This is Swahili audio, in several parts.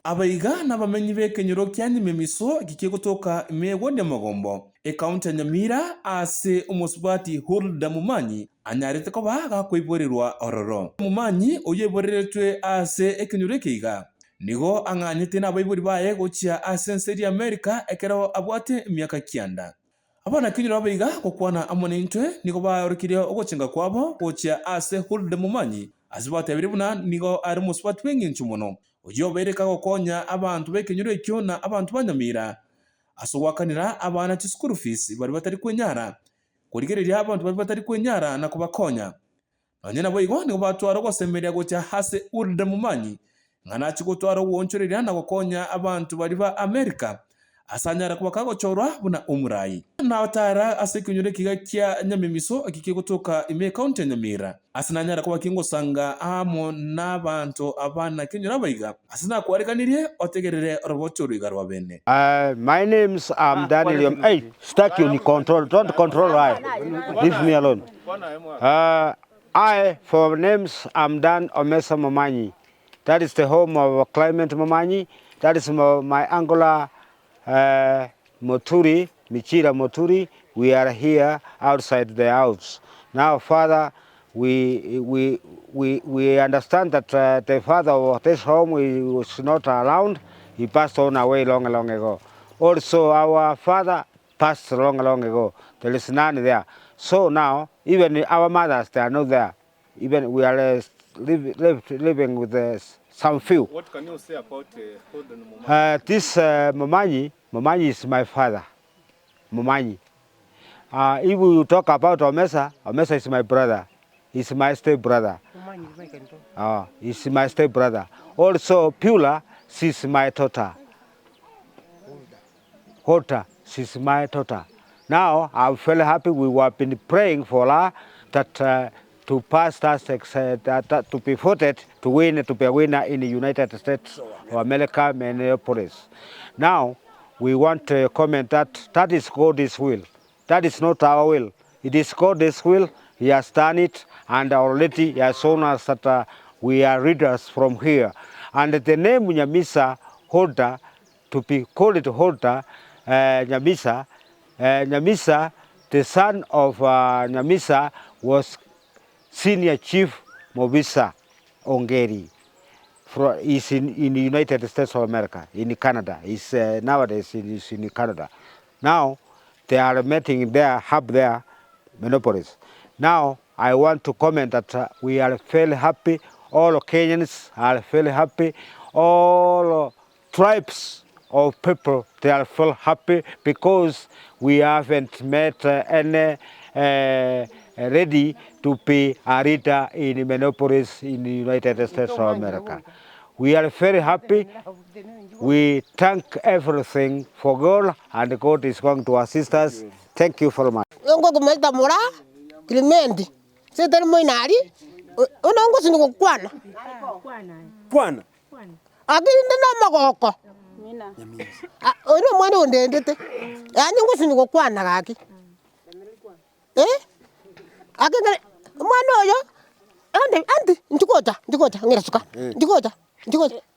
Abaiga n'abamenyi b'ekenyero kya Nyamemiso gikiye gutoka imego n'amagombo ekaunti ya Nyamira ase umusubati Huldah Momanyi anyarete ko baga kwiborerwa ororo. Momanyi oyeborertwe ase ekenyero kiga nigo anganyete n'abayiburi baye gokia ase nseri America ekero abwate myaka kianda. Abana kenyero abaiga kokwana amonentwe nigo baorikire ogochenga kwabo gokia ase Huldah Momanyi azibate biribuna nigo ari umusubati w'enginchu muno. Uyo bereka gokonya abantu bekenyero ekyo na abantu banyamira asowakanira abana chi school fees bari batari kwenyara kurigereria abantu bari batari kwenyara na kubakonya banyana boigo ni batwara gosemeria gocha hase Huldah Momanyi ngana chigotwara wonchoreria na gokonya abantu bari ba America asanyara kubakago chorwa buna umurai na atara ase kenyero kiga kya Nyamemiso akike gutoka ime county Nyamira asinanyara kubakingo sanga amo n'abantu abana kenyero abaiga asina kwarekanirie otegerere roboto rigarwa bene. My name's Daniel. Hey, stuck you in control. Don't control I. Leave me alone. For names, I'm Dan Omesa Momanyi. That is the home of Clement Momanyi. That is my Angola Moturi, Michira Moturi. We are here outside the house. Now, Father, we understand that the father of this home was not around. He passed on away long ago. Also, our father passed long ago. There is none there. So now, even our mothers, they are not there. Even we are living with some few. What can you say about Huldah Momanyi? This Momanyi is my father. Momanyi. If we talk about Omesa is my brother. He's my step brother. He's my step brother. Also, Pula, she's my daughter. Huldah, she's my daughter. Now, I'm very happy. We have been praying for her that to pass us, to be voted to win, to be a winner in the United States of America, Minneapolis. Now, we want to comment that is God's will. That is not our will. It is God's will. He has done it, and already He has shown us that we are readers from here. And the name Nyamisa Huldah, to be called Huldah Nyamisa, Nyamisa, the son of Nyamisa, was Senior Chief Mobisa Ongeri. He's in the United States of America, in Canada. He's nowadays he's in Canada. Now they are meeting there, hub there, Minneapolis. Now I want to comment that we are very happy. All Kenyans are very happy. All tribes of people, they are very happy because we haven't met any ready to be a reader in Minneapolis in the United States of America. We are very happy. We thank everything for God, and God is going to assist us. Thank you very much.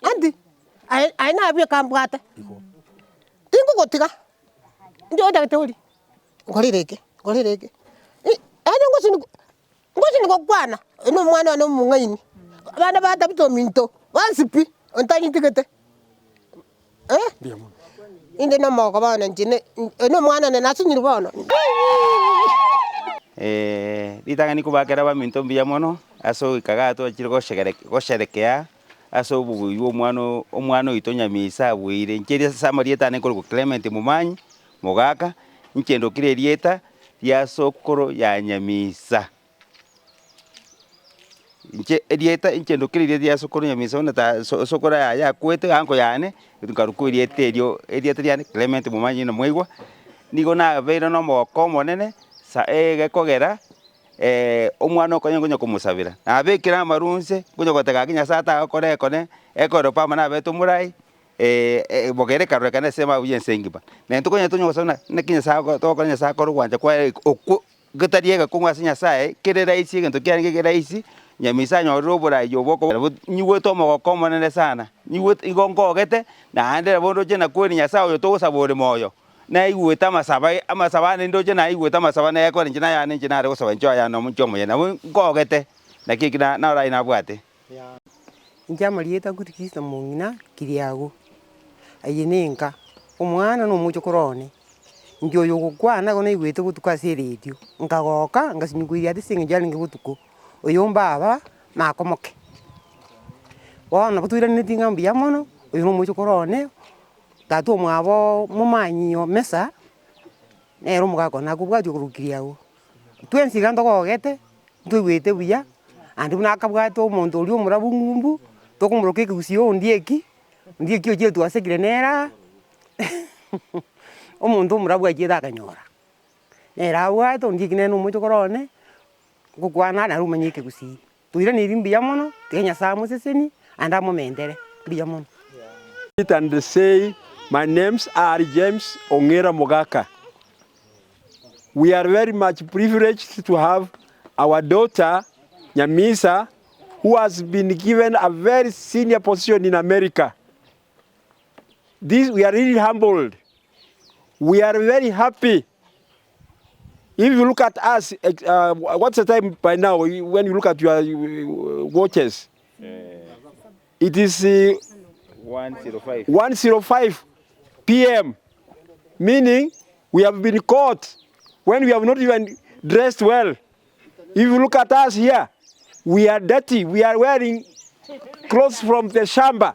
Andi ai na bia kambwata tingo gotiga ndio daktari ngolireke ani ngosini gokwana no mwana no mungaini bana bata bito minto wansipi ontani tikete inde na moko bana njine no mwana na nasunyiri bana ditanga ni kubakera ba minto mbia mono aso ikaga to chiro gosherekea aso bugu omwana ito Nyamisa bwire nkeri samarieta ne ko Clement Momanyi mogaka nkendo kirerieta ya sokoro ya Nyamisa nche erieta nkendo kirerieta ya sokoro Nyamisa ona ta sokora ya kwete anko yane tukaruku erieta erio erieta ya Clement Momanyi no mwigwa nigo na beira no moko monene sa gekogera omwana okonye kumusabira abekira amarunse kunyo gotega kinya sata akore ekone ekoro pama na beto murai bogere karore kana sema uye sengiba na ntuko nya tunyo sana nekinya sa to kanya sa ko rwanja kwa gutariega kungwasinya sae kirera isi gento kiange kirera isi Nyamisa nyorobora yoboko nyiwe to mogoko monene sana nyiwe igongogete na ande bondo je na kweri nyasa yo to sabore moyo na igweta amasaba ndoje na igweta masaba na yako njina ya njina re gusaba njo ya no muchomo ya na ngogete na kikina na rai na bwate Njamalieta kutikisa mungina kiriago ayenenka omwana no mucho korone njo yo gukwana gona igwete gutukase radio ngagoka ngasinyugwiria ati singe jalinge gutuko oyomba aba makomoke wona butwira neti ngambi ya mono oyo no mucho korone tatu mwabo Momanyi o mesa nero mugako nakubwa jo kurukiriago twensi gando gogete ntwigwete buya andi nakabwato omonto oli omurabu ngumbu tokumuroke kusio ndieki oje twasekire nera omonto omurabu aje akanyora nera wato ndieki neno mucho korone gukwana na rumanyike kusi tuira ni rimbi ya mono tikenya samu seseni anda momendere biya mono. And say my names are James Ongera Mogaka. We are very much privileged to have our daughter Nyamisa, who has been given a very senior position in America. We are really humbled. We are very happy. If you look at us, what's the time by now when you look at your watches? It is 1:05 p.m., meaning we have been caught when we have not even dressed well. If you look at us here, we are dirty. We are wearing clothes from the shamba.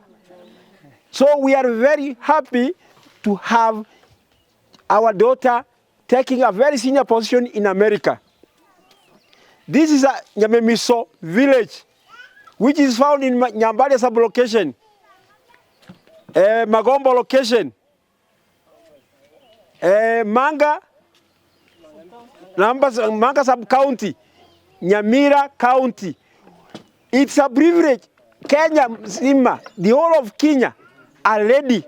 So we are very happy to have our daughter taking a very senior position in America. This is a Nyamira village, which is found in Nyambari sub-location, Magombo location, Manga sub-county, Nyamira County. It's a privilege. Kenya, the whole of Kenya are ready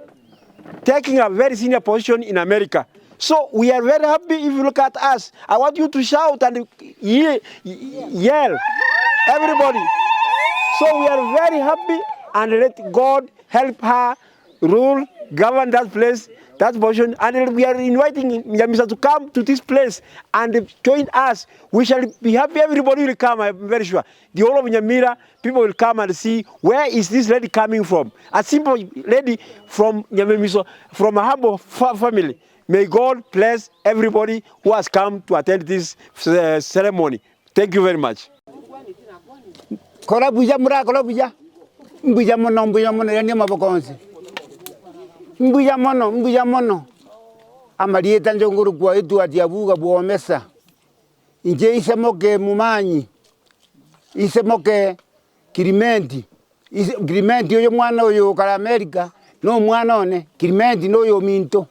taking a very senior position in America. So we are very happy. If you look at us, I want you to shout and yell, everybody. So we are very happy, and let God help her rule, govern that place, that portion. And we are inviting Nyamisa to come to this place and join us. We shall be happy. Everybody will come, I'm very sure. The whole of Nyamira, people will come and see where is this lady coming from. A simple lady from Nyamira, from a humble family. May God bless everybody who has come to attend this ceremony. Thank you very much. Kora buja mura kora buja. Mbuja mono yani mabokonzi. Mbuja mono. Amalieta njonguru kwa itu atiabuga buomesa. Inje isemoke Momanyi. Isemoke Kirimenti. Kirimenti oyo mwana oyo kala America. No mwana one. Kirimenti no yo minto.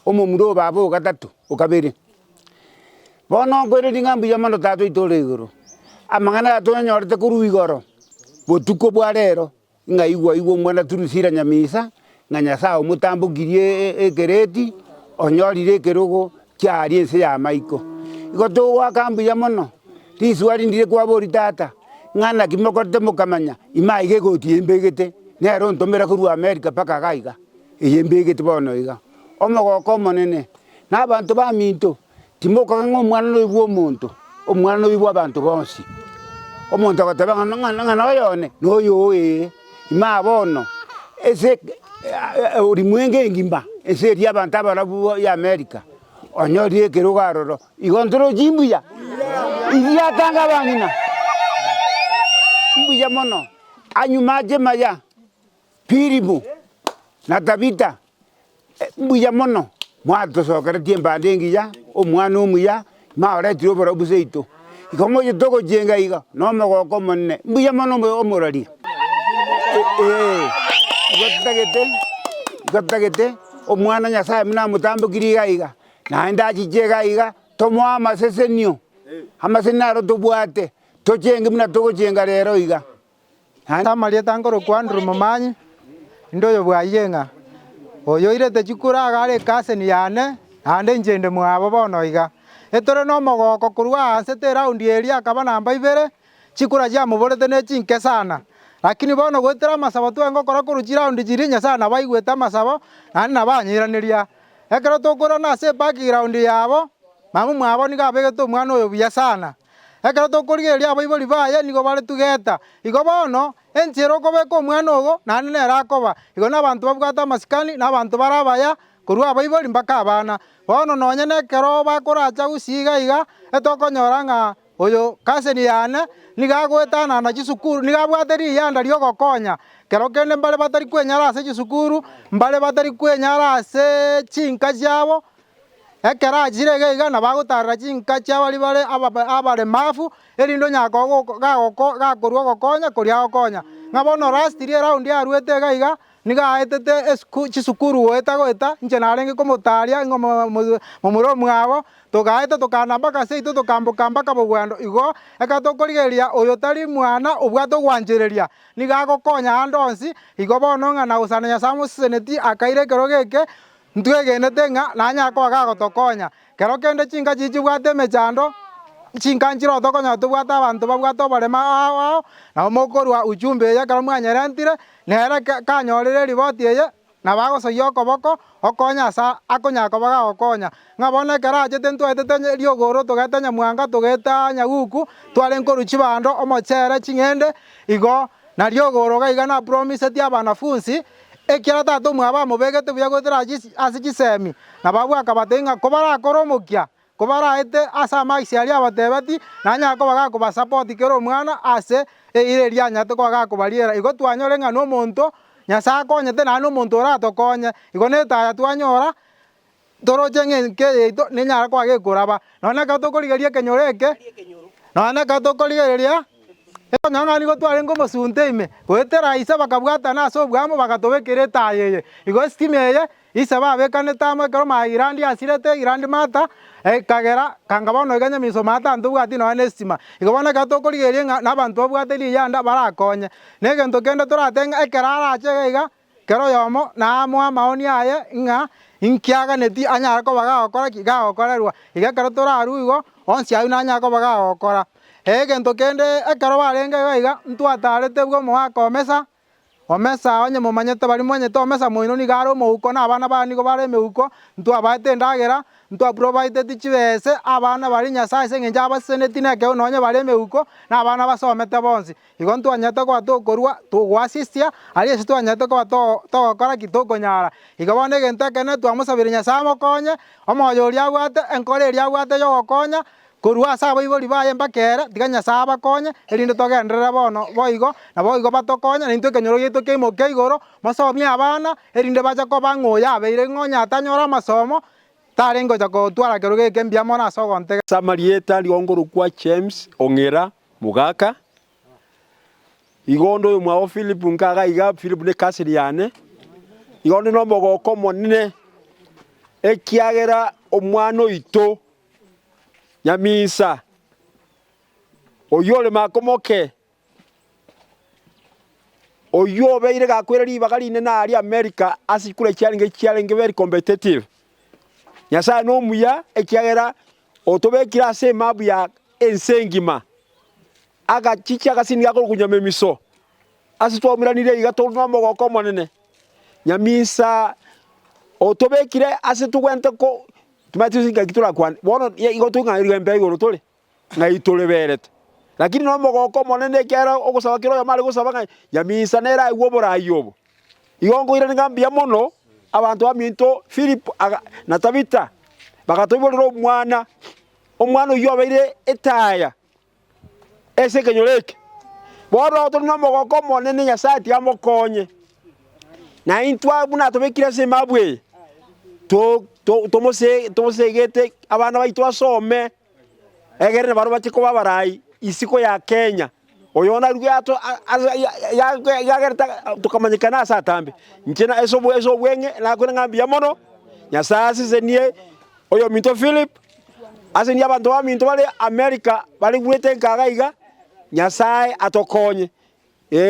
Omo muro babo gatatu okabere. Bono kwere dingambu ya mano tatu itole igoro. Amangana atonya nyorte kuru igoro. Botuko bwarero nga igwa mwana turusira Nyamisa nga Nyasaye omutambo girie ekereti onyorire kerogo kyari ense ya maiko. Igoto wakambu ya mono. Tiswali ndire kwa bori tata. Ngana kimokorte mukamanya imaige goti embegete. Nero ntomera kuru America paka gaiga. Eyembegete bono iga. Omogoko monene n'abantu baminto timoka ng'omwana n'oibwa omonto omwana n'oibwa abantu bonsi omonto agataba ng'ana oyone n'oyo ima bono ese olimwenge ngimba ese eri abantu abarabu ya America onyorie ekero garoro igontoro jimbuya idiatanga bangina mbuya mono anyuma jemaya piribu na tabita mbuya mono mwato sokera tiemba ndengiya omwana omuya maore tiro bora buseito ikomo yitoko jenga iga no mogoko monne mbuya mono omorari gatagete omwana Nyasaye muna mutambo kiriga iga naenda jijega iga tomo amasesenio amasenaro tobwate tochenge muna toko jenga rero iga Amalieta ngoro kwa Momanyi ndoyo bwayenga oyo irete chikura gare kaseni yane ande njende mwabo bono iga etore no mogoko kurwa ase te round area akaba namba 2 chikura ja muborete ne chinke sana lakini bono gwetera masabo twengo kora kuruchi round jirinya sana baigweta masabo nani nabanyiraniria ekero tokora na ase background yabo mamu mwabo niga begeto mwana oyo buya sana ekero tokorigeria abaibori baye nigo bare tugeta igo bono enchero kobeka omwana ogo nani nera akoba igo nabantu babwata amasikani nabantu barabaya korwa abaibori mpaka abana bono nonye nekero bakoracha gusiga iga etokonyora ng'a oyo kaseni yane niga agwetana na chisukuru niga abwateri yanda riogokonya kero kende mbare batari kwenyara ase chisukuru mbare batari kwenyara ase chinka chiabo ekera achirege iga na bagotarera chinka chiabari bare abaremafu erindo nyako gakorwa gokonya koria gokonya ng'a bono last rie round yarwete iga niga aetete chisukuru goeta inche narenge komotaria ng'o momuro mwabo togaeta tokana mpaka seito tokamboka mpaka bogwando igo eka tokorigeria oyo tari mwana obwate ogwanchereria niga agokonya andonsi igo bono ng'a na gosana Nyasaye moseseneti akaire ekero geke ntwegenete ng'a nanyako gagotokonya kero kende chinka chichi bwate emechando chinka nchiro tokonya tobwate abanto babwate oborema ao nabo mokorwa uchumbe eye ekero mwanyerentire nere kanyorire riboti eye nabagosoia okoboko okonya asa akonya koba gagokonya ng'a bono ekero achete ntwaetete riogoro togeta Nyamwanga togeta Nyaguku tware nkoruchi bando omochere ching'ende igo na riogoro iga na promiseti abanafunsi ekera tato mwaba mobegete buya gwetera ase chisemi na babwaka batenga kobarakoromokia kobaraete ase amaisi aria abatebeti nanyako bagakoba support kero omwana ase eire rianyate koba gakobariera igo twanyore ng'a na omonto Nyasaye akonyete naende omonto oratokonye igo netaya twanyora toroche ng'enke yaito nenyara koba gekoraba nonye ekero tokorigeria ekenyoro eke nonye ekero tokorigereria ekonyang'ani gotware ngomosunte ime goetera ise bakabwatana ase obwamo bagatobekera etaya eye igo estima eye ise babekanete amo ekero magirandi asirete girandi mata ekagera kanga bono iga nyamiso mata ntobwati nonye na estima igo bono ekero tokorigeria ng'a na abanto babwate riyanda barakonye na egento kende toratenge ekero arache iga kero oyomo naamwa amaoni aye ng'a inkiaganeti anyara koba gagokora ki gagokorerwa iga ekero torarwa igo onsi aywo nanyara koba gagokora egento kende ekero barenge iga ntwatarete bwa omogaka omesa onye momanyete bari monyete omesa moino niga are omouko na abana bana nigo bare emeuko ntwabaete endagera ntwaprovideti chibese abana bari Nyasaye ase eng'encho abaseseneti na ekero nonye bare emeuko na abana basomete bonsi igo ntwanyete koba tokorwa togoasistia aria ase twanyete koba togokora ki tokonyara igo bono egento ekene twamosabire Nyasaye amokonye omoyo oria abwate enkoro eria abwate ya ogokonya korwa ase abaibori baye mpaka ere tiga Nyasaye abakonye erinde togenderere bono boigo nabo igo batokonya na intwe ekenyoro giaito keimoke igoro mosomie abana erinde bache koba ng'oyo abeire ng'onya atanyora amasomo tare ngocha kotwara kero geke mbia mono ase ogontege samarieta riongorokwa James ong'era mogaka igondo oyo mwao Philip nkaga iga Philip ne kasiri yane igondo no mogoko monene ekiagera omwana oito Nyamisa oyole makomoke oyo beire gakwera ribaga rinene ari America asikure challenge very competitive Nyasaye no muya ekiagera otobekira ase mabu ya ensengima aga chichi agasinga ko kunyamemiso asitwomiranire iga to no mogoko monene Nyamisa otobekire ase tugwente ko tumatusinga kitura kwan bono igo tunga irgembe igoro tole na itole berete lakini no mogoko monene kera ogusaba kiro yamari gusaba nga Nyamisa nera igobora ayobo igongo ire ngambia mono abantu baminto Philip na Tabita bagatoborero omwana uyo abaire etaya ese kenyoreke bono to no mogoko monene Nyasaye tiamokonye na intwa buna tobekira se mabwe tomose gete abana baitu asome egere baro bachiko babarai isiko ya Kenya oyona rugyato ya gerta tukamanyikana asa tambe nchena eso bwenge na kwena ngambia mono Nyasaye sisenie oyo minto Philip aseni abantu ba minto bale America bali gwete nkaga iga Nyasaye atokonye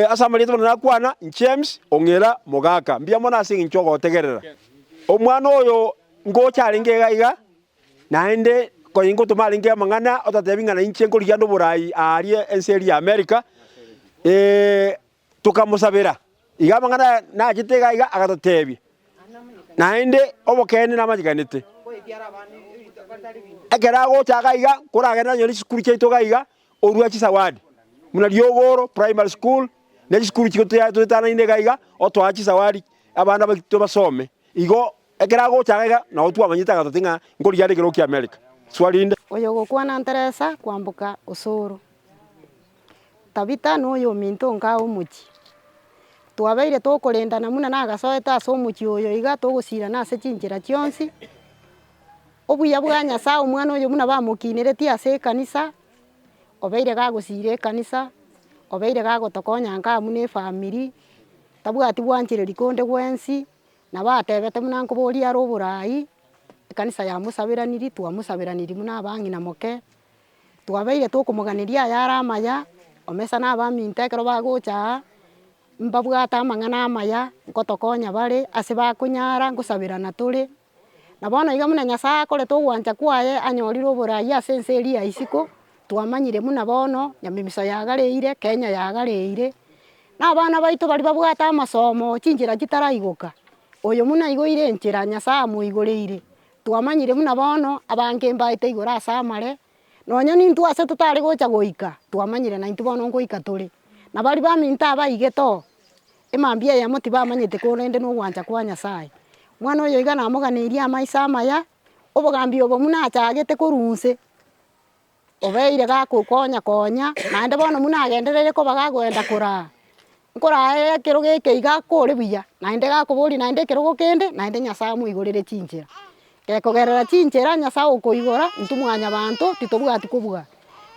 asa malito na kwana James ongera mogaka mbia mono asingi nchogo tegerera omwana oyo ngocharinge gaiga naende koingo tumaringe mang'ana otatebing'ana inche nkorigia ndo Burai arie ense ya America tukamusabira iga mang'ana nachete gaiga agatotebia naende obokene namajiganete ekera gocha gaiga kuragenda nyori skuru chaito gaiga orua chisawadi muna Riogoro primary school ne skuru chiko tutana ine gaiga otwachi sawadi abana bakito basome igo ekera gocha gaiga na otwa manyita gatotinga ngori yari kiroki America swalinde oyo gokwana nteresa kwambuka usuru tabita noyo minto nka umuchi twabaire tukurindana muna nagasoeta ase omuchi oyo iga tugusira nase chinjira chionsi obuya bwa Nyasaye omwana oyo muna bamukineretie ase kanisa obeire gagusire kanisa obeire gagotokonya nka mune family tabwati bwanchireri konde gwensi na batebete muna nkobori aro Burai kanisa ya musabiraniri twamusabiraniri muna abang'ina moke twabeire tukumuganiria yara amaya omesa na abaminto ekero bagocha mbabwata amang'ana amaya ngotokonya bare ase bakunyara ngusabirana turi na bono iga muna Nyasaye akore togwancha kwaye anyorire Oburai ase ense eria isiko twamanyire muna bono nyamimiso yagareire Kenya yagareire na abana baito bari babwata amasomo chinjira chitaraiguka oyo muna igoire enchera Nyasaye amoigoreire twamanyire muna bono abange mbaite igora ase amare nonya nintu ase tutari gocha goika twamanyire na intu bono ngoika turi na bari baminta abaigeto emambia ya moti bamanyete korende no gwancha kwa Nyasaye mwana oyo iga namuganiria amaisa amaya obogambi obo muna achagete korunse obeire gakukonya konya naende bono muna agenderere ko bagagwenda kora nkora ekero geke iga kore buya naende gakobori naende ekero gokende naende Nyasaye muigorere chinjera gekogerera chinjera Nyasaye okoigora ntumwanya bantu titobwati kubwa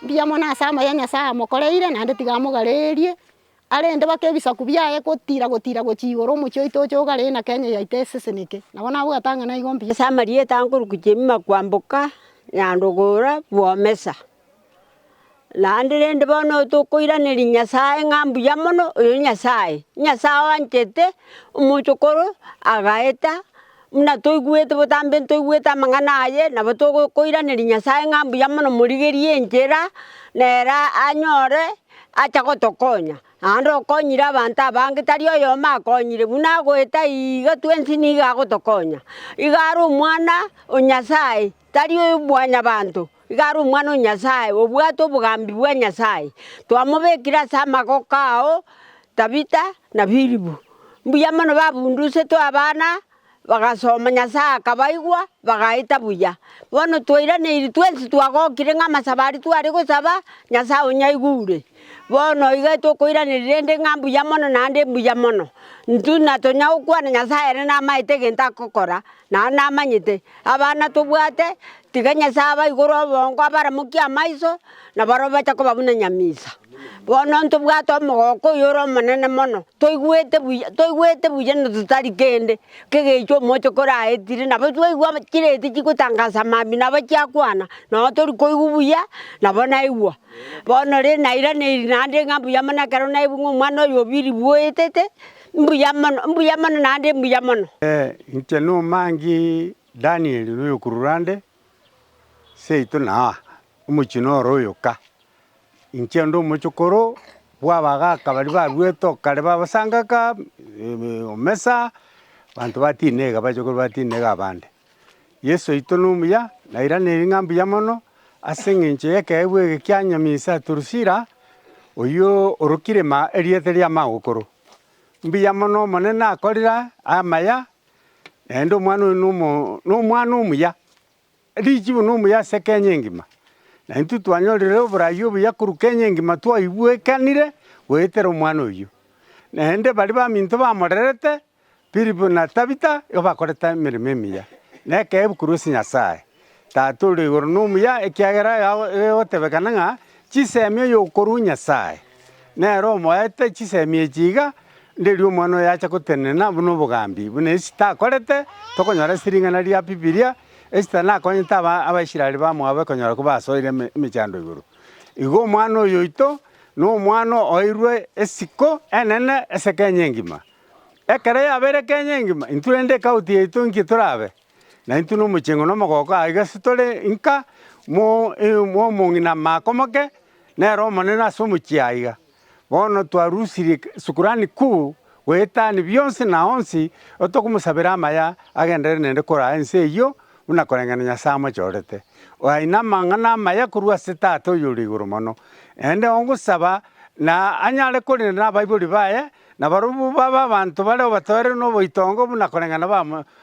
mbia mona ase amaya Nyasaye amokoreire naende tigamogarerie arende bakebisa kubyaye gotira gochigoro omochi oito ochogare na Kenya yaite seseneke nabo nabwatanga na igombi ase amarieta nkorukuchemima kwambuka nyandogora bwomesa naende rende bono tokoiraneri Nyasaye ng'ambuya mono oyo Nyasaye wanchete omochokoro agaeta muna toigwete botambe toigwete amang'ana aye nabo togokoiraneri Nyasaye ng'ambuya mono morigerie enchera nera anyore acha gotokonya naende okonyire abanto abange tari oyo makonyire buna agoeta iga twensi niga agotokonya iga are omwana o Nyasaye tari obwanya banto iga are omwana o Nyasaye obwate obogambi bwa Nyasaye twamobekire ase amagoko ao Tabita na Biribu mbuya mono babundusete abana bagasoma Nyasaye akabaigwa bagaeta buya bono twairaneiri twensi twagokire ng'amasabari twari gosaba Nyasaye onyaigure bono iga tokoiraneri rende ng'ambuya mono naende mbuya mono ntu natonya gokwana Nyasaye ere namaete egento akokora naende namanyete abana tobwate tiga Nyasaye abaigore obongo abaramokia amaiso na baro bacha koba buna nyamisa bono ntobwate omogoko oyo ore omonene mono toigwete buya na tutari kende kegeicho omochokoro aetire nabo twaigwa chireti chigotangasa mambi nabo chiakwana nabo tori koigwa buya nabo naigwa bono re nairaneiri naende ng'ambuya mono ekero naibunga omwana oyo Biribu oetete mbuya mono naende mbuya mono inche nomangi Daniel noyo kururande seito na omochino oro oyoka inche ndo omochokoro bwabagaka bari barweto kare babasangaka omesa bantu batinega bachokoro batinega abande Yesu ito nomuya nairaneri ng'ambuya mono ase eng'encho ekebwa ege kia Nyamisa turusira oyo orokire eriete ria magokoro mbuya mono omonene akorera amaya naende omwana oyo nomwana omuya richibu nomuya ase Kenya engima na intu twanyorire Oburai obuya korwa Kenya engima twaigwekanire goetera omwana oyo naende bari baminto bamorerete Biribu na Tabita igo bakorete emeremo emiya na ekebe korwa ase Nyasaye tata ore igoro nomuya ekiagera egotebekana ng'a chisemi oyo okorwa Nyasaye nero omoete chisemi echi iga nderi omwana oyo acha gotenena buna obogambi buna esi takorete tokonyora ase ring'ana ria Bibilia esi nakonyete abaisiraeli bamoabo ekonyora ko basoire emechando igoro igo omwana oyo oito na omwana oirwe esiko enene ase Kenya engima ekere yabere Kenya ngima inturende kauti yetu nkiturabe na intu no muchengo no mogoko aiga sitore inka mo mongina makomoke na romo na somuchi aiga bono twarusiri sukurani kuu wetani byonse na onsi otokumusabira amaya agendere nende kora ense iyo unakorengana nyasamo chorete waina mangana amaya kurwa sitato yuri gurumono ende ongusaba na anyale kuri na Bible baye na barubu baba bantu bare batore no boitongo bunakorengana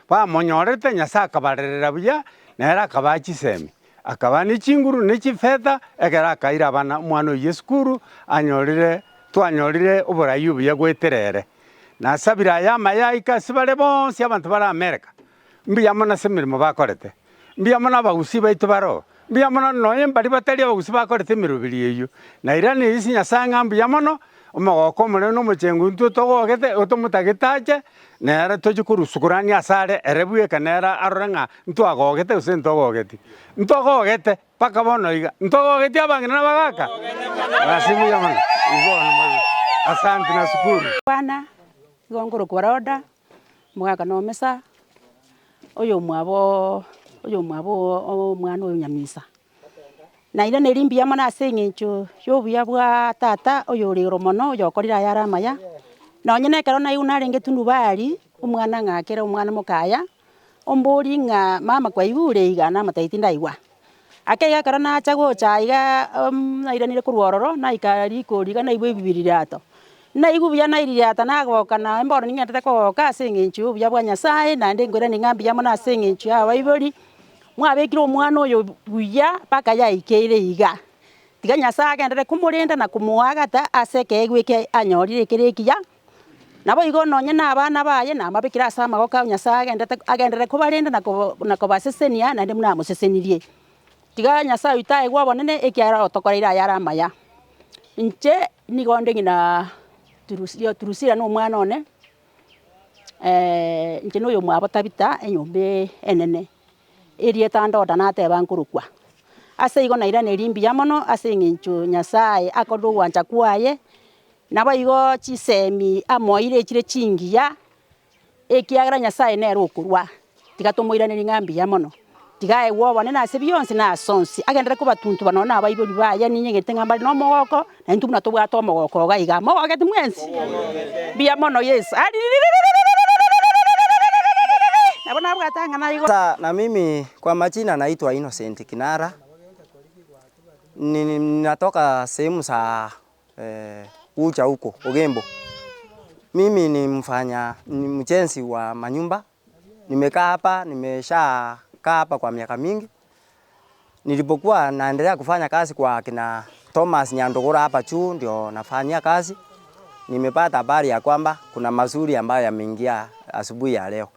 ba monyorete nyasaka barerera buya nera kabachi semi akabani chinguru nechi feta egera kaira bana mwana yeskuru anyorire twanyorire oborayu buya gweterere na sabira ya mayaika sibare bonse abantu bara America mbiyamona semirimo bakorete mbiyamona bagusi baitu baro mbiyamona noye mbari batari bagusi bakorete mirubiri eyo na irani isi nyasanga mbiyamono omogoko mure no muchengu ntu togogete otomutagetache nera tojukuru sukurani asare erebuye kanera arenga ntu agogete usento gogete paka bono iga ntogogete abangina bagaka asimu yamana ibono asante na shukuru bana gongoro kwaroda mwaka no mesa oyo mwabo omwana oyo Nyamisa na ira nerimbia mana asengecho yobuya bwa tata oyo rero mono oyo korira yara maya na onyene kero na yuna renge tundu bali omwana ngakera omwana mukaya ombori nga mama kwa ibure iga na mataiti ndaiwa akega kero na chago chaiga na ira nire kurwororo na ikari koriga na ibwe bibirirato na igubya na iriyata nagoka na mboro ningete ko kasengecho bya bwa Nyasaye na ndengora ningambia mana asengecho abaibori mwabekire omwana oyo buya paka yaikeire iga tiga Nyasaye agendere kumurinda na kumuagata aseke egweke anyorire kirekiya nabo igo nonye na abana baye na mabikira asama goka Nyasaye agendere kubarinda na kubasesenia na ndimuna musesenirie tiga Nyasaye itae gwa bonene ekiara otokoreira yara maya nche nigonde ngina turusira no mwana one nche no yo mwabo tabita enyombe enene erieta ndoda nateba nkurukwa ase igo naira nerimbia mono ase nginchu Nyasaye akodo wanja kwaye nabo igo chisemi amoire chire chingiya ekiagra Nyasaye nero okurwa tiga tomoiraneri ngambia mono tiga ewo bone na ase byonse na sonsi agendere kubatuntu banona abaibori baya ninyegete ngambali no mogoko na ntu muna tobwa to mogoko gaiga mogete mwensi bia mono yes Na mimi kwa majina naitwa Innocent Kinara. Ninatoka sehemu za Ucha huko Ogembo. Mimi ni mjenzi wa manyumba. Nimekaa hapa, nimeshakaa hapa kwa miaka mingi. Nilipokuwa naendelea kufanya kazi kwa kina Thomas Nyandogora hapa juu ndio nafanyia kazi. Nimepata habari ya kwamba kuna mazuri ambayo yameingia asubuhi ya leo.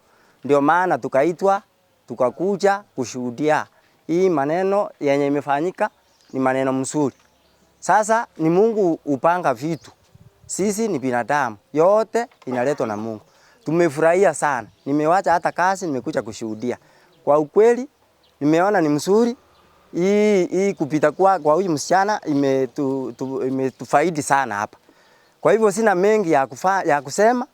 Ndio maana tukaitwa, tukakuja kushuhudia hii maneno yenye imefanyika ni maneno mzuri. Sasa ni Mungu upanga vitu. Sisi ni binadamu. Yote inaletwa na Mungu. Tumefurahia sana. Nimewacha hata kazi, nimekuja kushuhudia. Kwa ukweli, nimeona ni mzuri. Hii kupita kwa huyu msichana imetufaidi sana hapa. Kwa hivyo sina mengi ya kusema.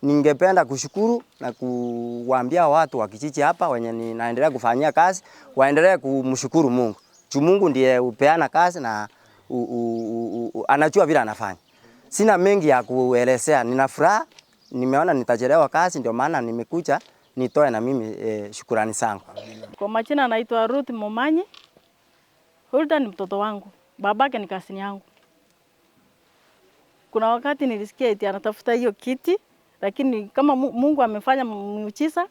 Ningependa kushukuru na kuwaambia watu wa kijiji hapa wenye ninaendelea kufanyia kazi waendelee kumshukuru Mungu. Juu Mungu ndiye upeana kazi na anajua vile anafanya. Sina mengi ya kuelezea. Nina furaha, nimeona nitajelewa kazi ndio maana nimekuja nitoe na mimi shukrani zangu. Kwa majina naitwa Huldah Momanyi. Huldah ni mtoto wangu. Babake ni kasini yangu. Kuna wakati nilisikia eti anatafuta hiyo kiti. Lakini kama Mungu amefanya muujiza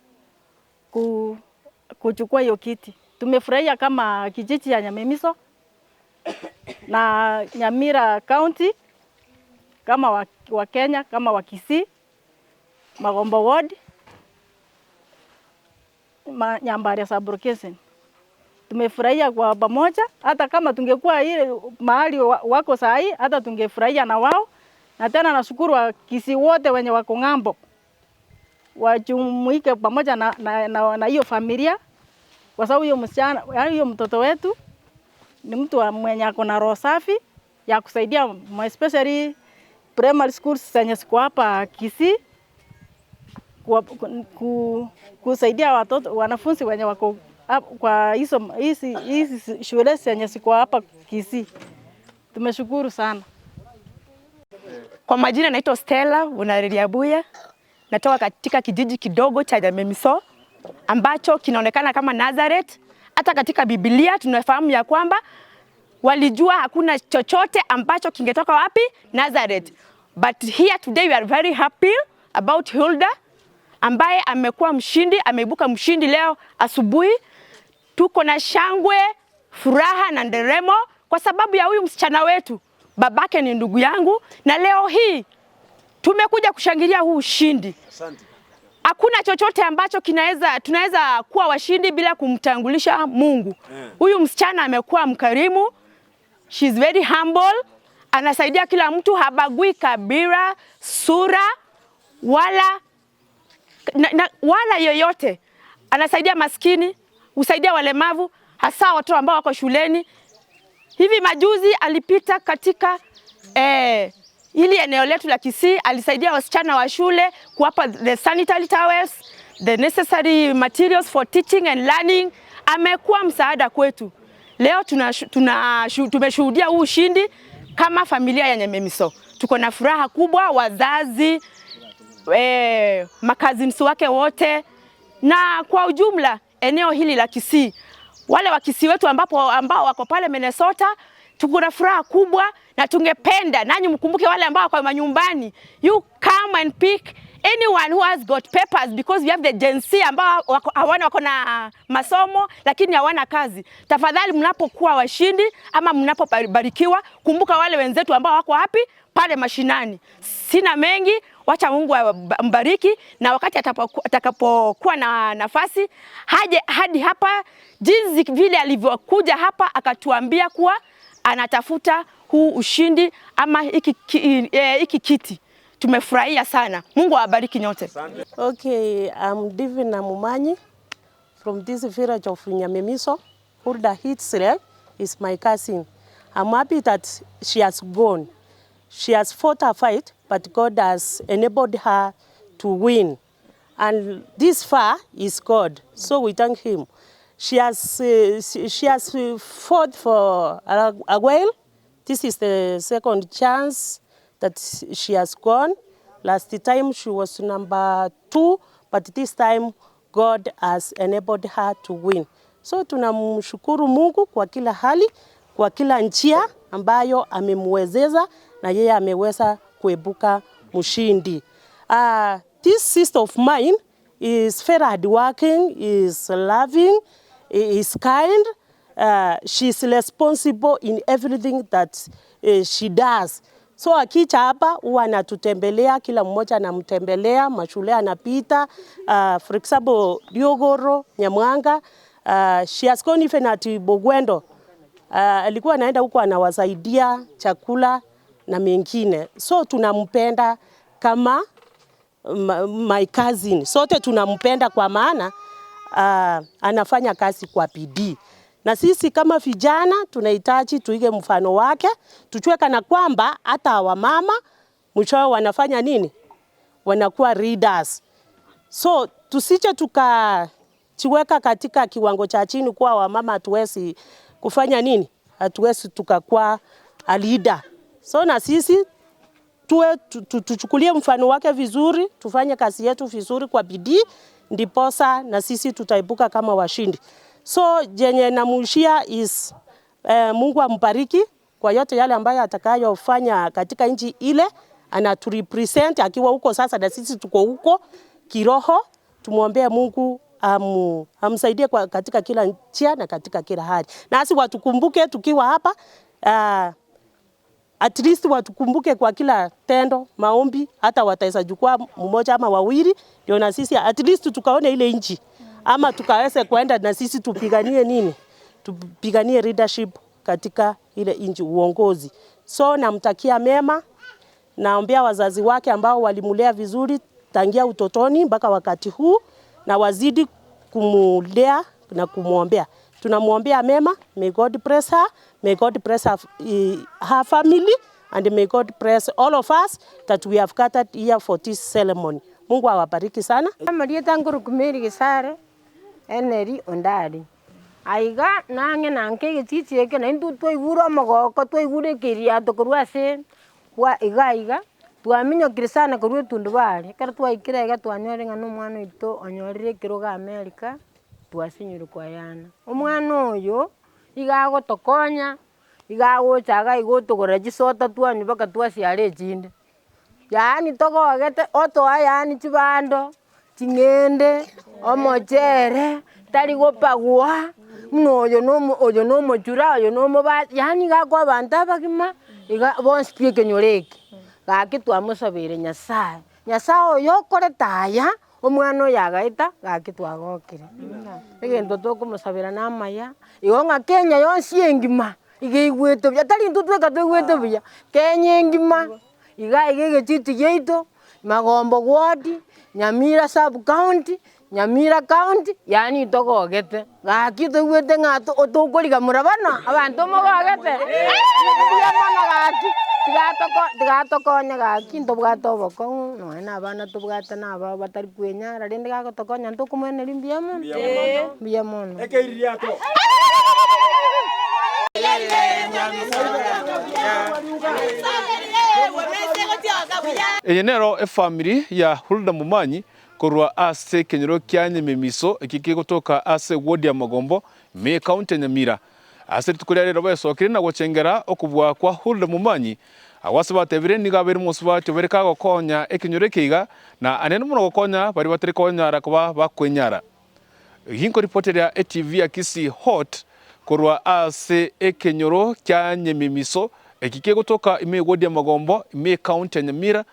kuchukua hiyo kiti. Tumefurahia kama kijiji ya Nyamemiso na Nyamira County kama wa Kenya, kama wa Kisii, Magombo Ward, Nyambari Sublocation. Tumefurahia kwa pamoja hata kama tungekuwa ile mahali wako sahi hata tungefurahia na wao. Na tena nashukuru wa Kisii wote wenye wako ngambo wajumuike pamoja na hiyo familia kwa sababu hiyo msichana hiyo mtoto wetu ni mtu mwenye ako na roho safi ya kusaidia especially primary schools zenye ziko hapa Kisii kusaidia wanafunzi wenye wako kwa hizi shule zenye ziko hapa Kisii. Tumeshukuru sana. Kwa majina naitwa Stella Unareliabuya. Natoka katika kijiji kidogo cha Nyamira ambacho kinaonekana kama Nazareth. Hata katika Biblia tunafahamu ya kwamba walijua hakuna chochote ambacho kingetoka wapi? Nazareth. But here today we are very happy about Huldah ambaye amekuwa mshindi, ameibuka mshindi leo asubuhi. Tuko na shangwe, furaha na nderemo kwa sababu ya huyu msichana wetu. Babake ni ndugu yangu na leo hii tumekuja kushangilia huu ushindi. Hakuna chochote ambacho tunaweza kuwa washindi bila kumtangulisha Mungu. Huyu msichana amekuwa mkarimu. She's very humble. Anasaidia kila mtu, habagui kabila, sura wala yoyote. Anasaidia maskini, usaidia walemavu, hasa watoto ambao wako shuleni. Hivi majuzi alipita katika ili eneo letu la Kisii, alisaidia wasichana wa shule kuwapa the sanitary towels, the necessary materials for teaching and learning. Amekuwa msaada kwetu. Leo tumeshuhudia huu ushindi kama familia ya Nyamira. Tuko na furaha kubwa, wazazi, makazins wake wote na kwa ujumla eneo hili la Kisii. Wale wa Kisii wetu ambao wako pale Minnesota, tuko na furaha kubwa na tungependa nanyi mkumbuke wale ambao wako manyumbani. You come and pick anyone who has got papers because we have the Gen Z ambao wako na masomo lakini hawana kazi. Tafadhali mnapokuwa washindi ama mnapobarikiwa, kumbuka wale wenzetu ambao wako wapi? Pale mashinani. Sina mengi, wacha Mungu ambariki na wakati atakapokuwa na nafasi hadi hapa jinsi vile alivyokuja hapa akatuambia kuwa anatafuta huu ushindi ama hiki kiti. Tumefurahia sana. Mungu awabariki nyote. Okay, I'm Nyamira Momanyi from this village of Nyamira. Huldah Hitler is my cousin. I'm happy that she has gone. She has fought a fight, but God has enabled her to win. And this far is God, so we thank Him. She has fought for a while. This is the second chance that she has gone. Last time she was number 2, but this time God has enabled her to win. So tunamshukuru Mungu kwa kila hali, kwa kila njia ambayo amemwezesha na yeye ameweza kuebuka mshindi. This sister of mine is very hardworking, is loving, is kind. She's responsible in everything that she does. So akicha hapa huwa anatutembelea, kila mmoja anamtembelea, mashule anapita. For example, Diogoro, Nyamwanga, she has gone even at Bogwendo. Alikuwa anaenda huko anawasaidia chakula na mengine. So tunampenda kama my cousin. Sote tunampenda kwa maana anafanya kazi kwa bidii. Na sisi kama vijana tunahitaji tuige mfano wake, tuchue kana kwamba hata wamama mwisho wanafanya nini? Wanakuwa leaders. So tusije tukajiweka katika kiwango cha chini kwa wamama hatuwezi kufanya nini? Hatuwezi tukakuwa a leader. So na sisi tuchukulie mfano wake vizuri, tufanye kazi yetu vizuri kwa bidii, ndiposa na sisi tutaibuka kama washindi. So jenye namushia is Mungu ambariki kwa yote yale ambayo atakayofanya katika nchi ile, anaturepresent akiwa huko sasa na sisi tuko huko kiroho. Tumuombee Mungu amsaidie katika kila njia na katika kila hali. Na asi watukumbuke tukiwa hapa, at least watukumbuke kwa kila tendo, maombi, hata wataweza jukwaa mmoja ama wawili, ndio na sisi at least tukaone ile nchi. Ama tukaweze kuenda na sisi tupiganie nini? Tupiganie leadership katika ile nchi, uongozi. So namtakia mema, naombea wazazi wake ambao walimulea vizuri tangia utotoni mpaka wakati huu, na wazidi kumulea na kumuombea. Tunamuombea mema. May God bless her, may God bless her family, and may God bless all of us that we have gathered here for this ceremony. Mungu awabariki sana. Marieta nguru kumeri gisare eneri ondari. Aiga nange nanke gititi eke na indu toigura mogoko toigure kiria tokurwase kwa iga twaminyo kirisana kurwe tundu bari kara twaikirega twanyore ngano mwana ito onyorire kiroga America twasinyuru kwa yana omwana oyo igago tokonya igago chaga igotogora gisota twanyu baka twasiare chinde yani togogete oto yani chibando chingende omochere tari gopagwa oyo no mochura oyo no moba yani gako abantu abagima iga bonsi piekenyoreke gaki twamusabire Nyasaye oyo kore taya omwana oyo agaita gaki twagokire egento tokumusabira namaya igo ng'a Kenya yonsi engima igeigwete buya tari intu tweka twigwete buya Kenya engima iga egegechiti geito Magombo ward Nyamira sub county Nyamira county yani togogete gaki twigwete ng'a otokoriga murabana abantu mogogete biyamana gaki tigatokonya gaki ntobwate obokong'u noe na abana tobwate naba batari kwenyara rende gagotokonya ntokomweneri mbuyamono Ekeiriato. Enero family ya Huldah Momanyi korwa ase kenyero kya Nyamemiso ekiki gotoka ase ward ya Magombo me county Nyamira ase tukuria rero besokire na gochengera okubwa kwa Huldah Momanyi awase batebire niga beri muswa tobereka gokonya ekenyero kiga na anene muno gokonya bari batari konyara kuba bakwenyara hinko reporter ya ATV ya Kisi Hot korwa ase ekenyoro kya Nyamemiso ekiki gotoka ime ward ya Magombo me county Nyamira